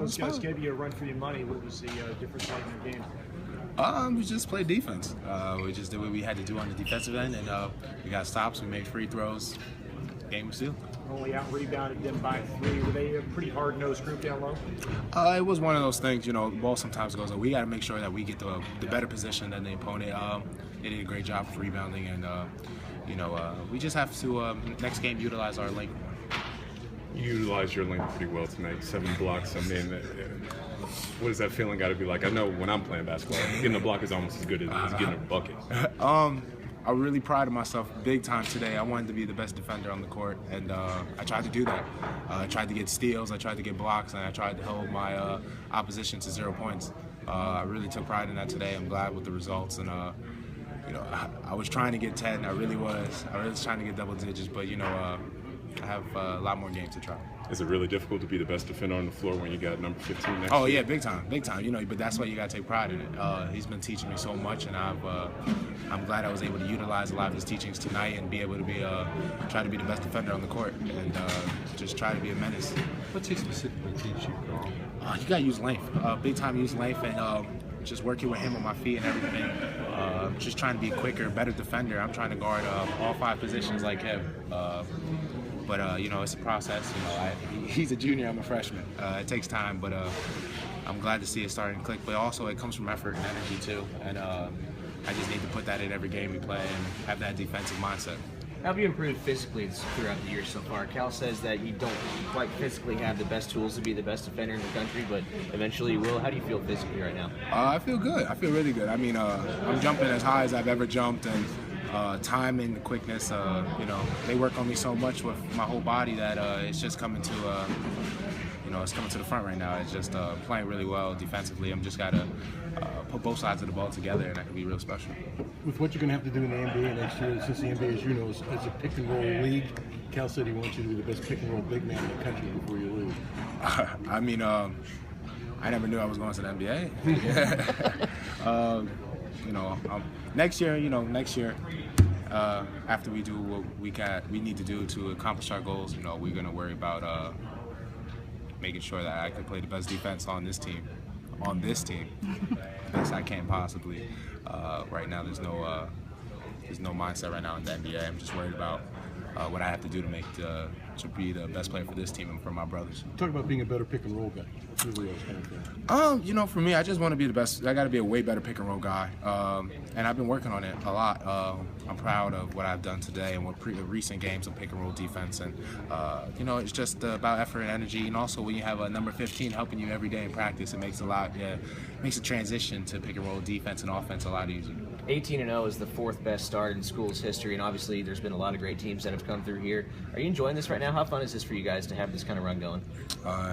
Those guys gave you a run for your money. What was the difference in the game? We just played defense. We just did what we had to do on the defensive end, and we got stops. We made free throws. Game was sealed. Only out-rebounded them by 3. Were they a pretty hard-nosed group down low? It was one of those things, the ball sometimes goes up. We got to make sure that we get the better position than the opponent. They did a great job of rebounding, and, we just have to, next game, utilize our length. You utilized your length pretty well tonight, 7 blocks. I mean, what is that feeling got to be like? I know when I'm playing basketball, getting a block is almost as good as getting a bucket. I really prided myself big time today. I wanted to be the best defender on the court, and I tried to do that. I tried to get steals, I tried to get blocks, and I tried to hold my opposition to 0 points. I really took pride in that today. I'm glad with the results, and I was trying to get 10. I really was. I was trying to get double digits, but I have a lot more games to try. Is it really difficult to be the best defender on the floor when you got number 15 next Oh, to you? yeah, big time. But that's why you got to take pride in it. He's been teaching me so much, and I'm glad I was able to utilize a lot of his teachings tonight and be able to try to be the best defender on the court and just try to be a menace. What's he specifically teach you, Karl? You got to use length. Big time use length, and just working with him on my feet and everything. Just trying to be a quicker, better defender. I'm trying to guard all 5 positions like him. But it's a process. He's a junior, I'm a freshman. It takes time, but I'm glad to see it starting to click. But also, it comes from effort and energy too. And I just need to put that in every game we play and have that defensive mindset. How have you improved physically throughout the year so far? Cal says that you don't quite physically have the best tools to be the best defender in the country, but eventually you will. How do you feel physically right now? I feel good. I feel really good. I mean, I'm jumping as high as I've ever jumped, and timing, the quickness, they work on me so much with my whole body that it's just coming to, it's coming to the front right now. It's just playing really well defensively. I'm just got to put both sides of the ball together, and that can be real special. With what you're going to have to do in the NBA next year, since the NBA, as you know, is a pick-and-roll league, Cal said he wants you to be the best pick-and-roll big man in the country before you leave. I mean, I never knew I was going to the NBA. Next year, after we do what we need to do to accomplish our goals, we're going to worry about making sure that I can play the best defense on this team, best I can possibly. Right now, there's no mindset right now in the NBA. I'm just worried about what I have to do to be the best player for this team and for my brothers. Talk about being a better pick and roll guy. That's really what I was thinking. For me, I just want to be the best. I got to be a way better pick and roll guy, and I've been working on it a lot. I'm proud of what I've done today and what recent games of pick and roll defense, and it's just about effort and energy. And also, when you have a number 15 helping you every day in practice, it makes makes a transition to pick and roll defense and offense a lot easier. 18-0 is the 4th best start in school's history, and obviously there's been a lot of great teams that have come through here. Are you enjoying this right now? How fun is this for you guys to have this kind of run going?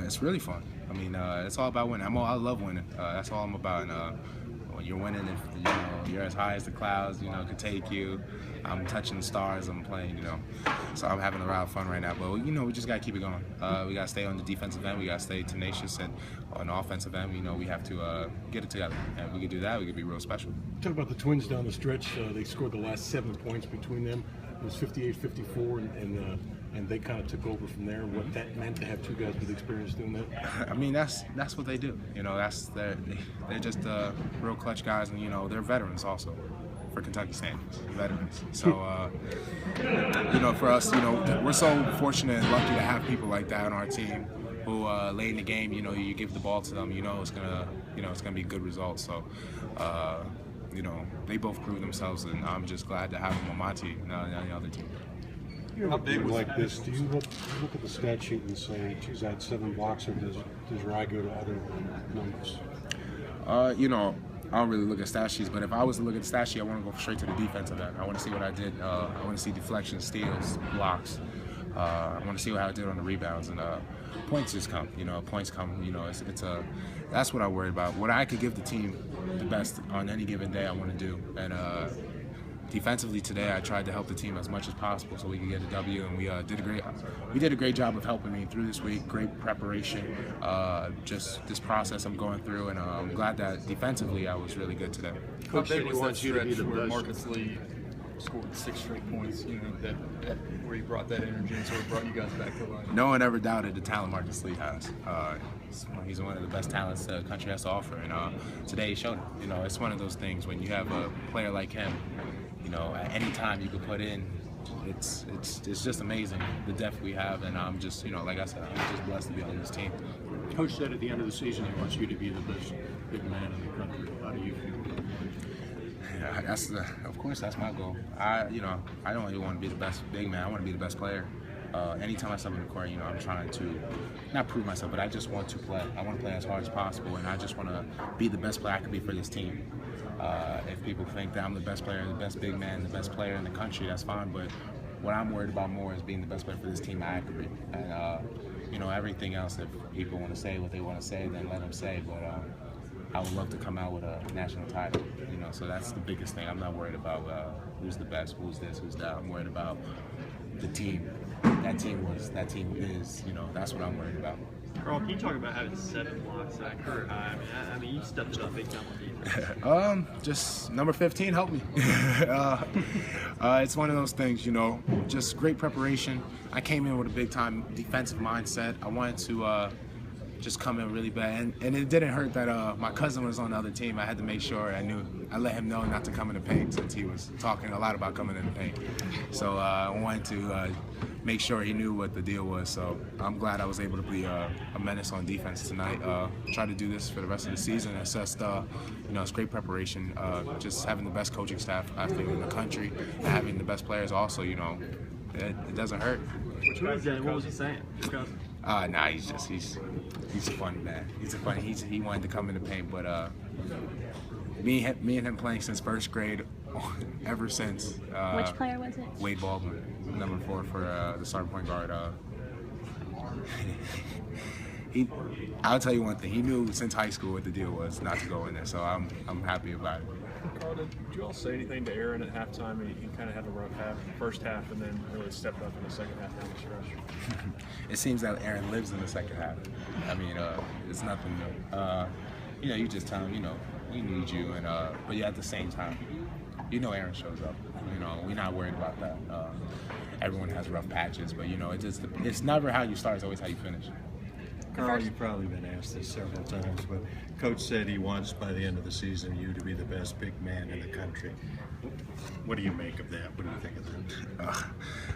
It's really fun. I mean, it's all about winning. I love winning. That's all I'm about. And when you're winning, if you're as high as the clouds, could take you. I'm touching the stars. I'm playing, So I'm having a lot of fun right now. But we just gotta keep it going. We gotta stay on the defensive end. We gotta stay tenacious, and on the offensive end, we have to get it together. And if we can do that, we can be real special. Talk about the Twins down the stretch. They scored the last 7 points between them. It was 58-54, and they kind of took over from there. What that meant to have 2 guys with experience doing that? I mean, that's what they do. They're just real clutch guys, and they're veterans also. For Kentucky standards, veterans. So, for us, we're so fortunate and lucky to have people like that on our team who, late in the game, you give the ball to them, it's gonna be good results. So, they both prove themselves, and I'm just glad to have them on my team, not the other team. How big was like this? Do you look at the stat sheet and say, geez, I had 7 blocks, or does your eye go to other numbers? I don't really look at stat sheets, but if I was to look at the stat sheet, I want to go straight to the defensive end. I want to see what I did. I want to see deflections, steals, blocks. I want to see how I did on the rebounds, and points just come. Points come. That's what I worry about. What I could give the team the best on any given day, I want to do. And defensively today, I tried to help the team as much as possible so we could get a W, and we did a great job of helping me through this week. Great preparation, just this process I'm going through, and I'm glad that defensively I was really good today. How big was that stretch where Marcus Lee scored 6 straight points. You know that where you brought that energy and sort of brought you guys back to life. No one ever doubted the talent Marcus Lee has. He's one of the best talents the country has to offer, and today he showed it. You know, it's one of those things when you have a player like him. You know, at any time you could put in, it's just amazing the depth we have, and I'm just, you know, like I said, I'm just blessed to be on this team. Coach said at the end of the season he wants you to be the best big man in the country. How do you feel? Yeah, of course that's my goal. I don't even want to be the best big man. I want to be the best player. Anytime I step in the court, you know, I'm trying to not prove myself, but I just want to play. I want to play as hard as possible, and I just want to be the best player I can be for this team. If people think that I'm the best player, the best big man, the best player in the country, that's fine. But what I'm worried about more is being the best player for this team I could be. And you know, everything else, if people want to say what they want to say, then let them say. But I would love to come out with a national title. You know, so that's the biggest thing. I'm not worried about who's the best, who's this, who's that. I'm worried about the team. That team is. You know, that's what I'm worried about. Karl, can you talk about having 7 blocks at career high? I mean, you stepped it up big time on defense. Just number 15 helped me. It's one of those things, you know, just great preparation. I came in with a big time defensive mindset. I wanted to just come in really bad, and it didn't hurt that my cousin was on the other team. I had to make sure I let him know not to come in the paint, since he was talking a lot about coming in the paint. So I wanted to make sure he knew what the deal was. So I'm glad I was able to be a menace on defense tonight. Try to do this for the rest of the season. It's just, you know, it's great preparation. Just having the best coaching staff I think in the country, and having the best players also. You know, it doesn't hurt. Who was that? What was he saying? Your cousin? Nah, he's a funny man. He wanted to come in the paint, but me and him playing since first grade, ever since. Which player was it? Wade Baldwin, number 4 for the starting point guard. I'll tell you one thing. He knew since high school what the deal was, not to go in there. So I'm happy about it. Karl, did you all say anything to Aaron at halftime? He kind of had a rough first half, and then really stepped up in the second half down the stretch. It seems that Aaron lives in the second half. I mean, it's nothing new. You know, you just tell him, you know, we need you, and but yeah, at the same time, you know, Aaron shows up. You know, we're not worried about that. Everyone has rough patches, but you know, it's never how you start; it's always how you finish. Karl, you've probably been asked this several times, but Coach said he wants, by the end of the season, you to be the best big man in the country. What do you make of that? What do you think of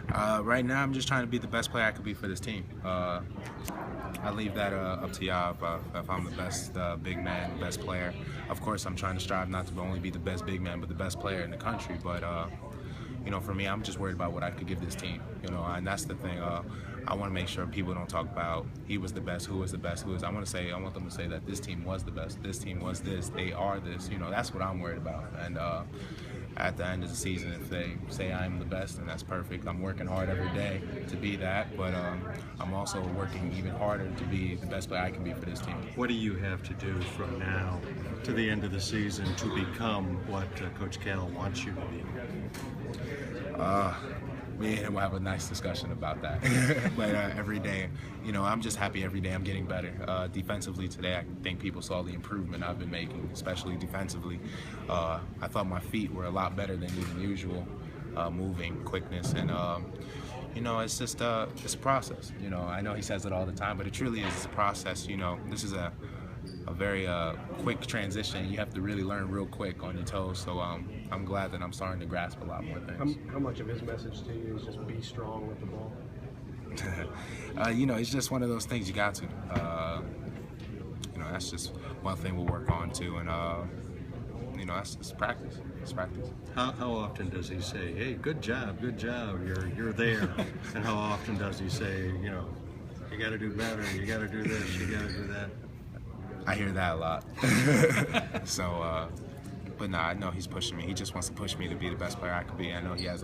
that? Right now, I'm just trying to be the best player I could be for this team. I leave that up to y'all if I'm the best big man, the best player. Of course, I'm trying to strive not to only be the best big man, but the best player in the country. But you know, for me, I'm just worried about what I could give this team. You know, and that's the thing. I want to make sure people don't talk about he was the best, who was the best, who was. I want them to say that this team was the best, this team was this, they are this. You know, that's what I'm worried about. And at the end of the season, if they say I'm the best, then that's perfect. I'm working hard every day to be that, but I'm also working even harder to be the best player I can be for this team. What do you have to do from now to the end of the season to become what Coach Cal wants you to be? Me and him will have a nice discussion about that. But every day, you know, I'm just happy every day I'm getting better. Defensively today, I think people saw the improvement I've been making, especially defensively. I thought my feet were a lot better than even usual, moving, quickness, and you know, it's just it's a process. You know, I know he says it all the time, but it truly is a process. You know, this is a very quick transition. You have to really learn real quick on your toes. So I'm glad that I'm starting to grasp a lot more things. How much of his message to you is just be strong with the ball? You know, it's just one of those things you got to. You know, that's just one thing we'll work on too, and you know, that's just practice. It's practice. How often does he say, "Hey, good job, you're there," and how often does he say, you know, you got to do better, you got to do this, you got to do that? I hear that a lot. So, but nah, I know he's pushing me. He just wants to push me to be the best player I could be. I know he has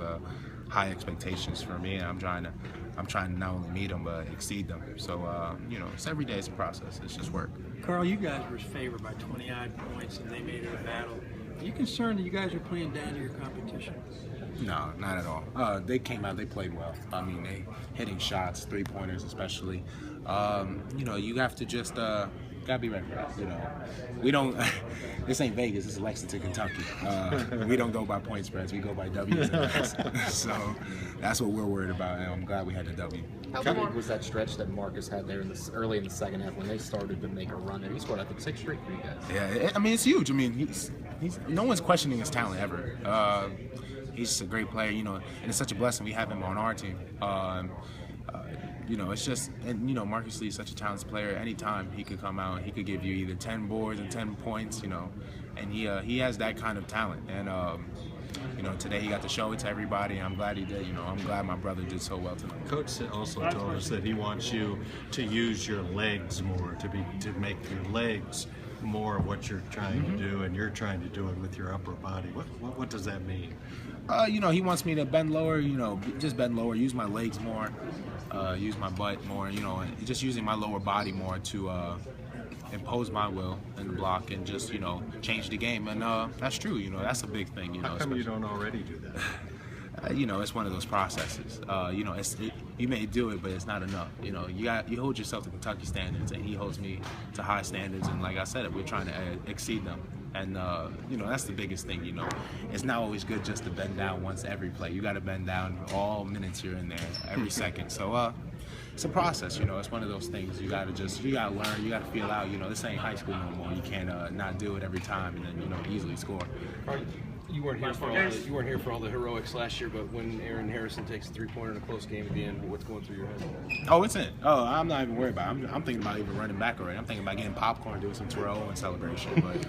high expectations for me, and I'm trying to not only meet them but exceed them. So, you know, it's every day is a process. It's just work. Karl, you guys were favored by 20-odd points, and they made it a battle. Are you concerned that you guys are playing down to your competition? No, not at all. They came out, they played well. I mean, they hitting shots, 3-pointers especially. You know, you have to just gotta be ready for that. You know, we don't. This ain't Vegas. This is Lexington, Kentucky. We don't go by point spreads. We go by W's and F's. So that's what we're worried about, and I'm glad we had the W. How big was that stretch that Marcus had there early in the second half when they started to make a run? And he scored, I think, 6 straight for you guys. Yeah, I mean, it's huge. I mean, he's no one's questioning his talent ever. He's just a great player, you know, and it's such a blessing we have him on our team. You know, it's just, and you know, Marcus Lee is such a talented player. Anytime he could come out, he could give you either 10 boards and 10 points, you know, and he has that kind of talent. And you know, today he got to show it to everybody. I'm glad he did. You know, I'm glad my brother did so well tonight. Coach also told us that he wants you to use your legs more, to make your legs more of what you're trying to do, and you're trying to do it with your upper body. What does that mean? You know, he wants me to bend lower, you know, just bend lower, use my legs more, use my butt more, you know, and just using my lower body more to impose my will in the block and just, you know, change the game. And that's true, you know, that's a big thing, you know. How come you don't already do that? You know, it's one of those processes. You know, you may do it, but it's not enough. You know, you hold yourself to Kentucky standards, and he holds me to high standards. And like I said, we're trying to exceed them. And you know, that's the biggest thing. You know, it's not always good just to bend down once every play. You got to bend down all minutes you're in there, every second. So it's a process. You know, it's one of those things. You got to learn. You got to feel out. You know, this ain't high school no more. You can't not do it every time and then, you know, easily score. You weren't here for all the heroics last year, but when Aaron Harrison takes a 3-pointer in a close game at the end, what's going through your head? Oh, it's in. Oh, I'm not even worried about it. I'm thinking about even running back already. I'm thinking about getting popcorn, doing some twirl and celebration. But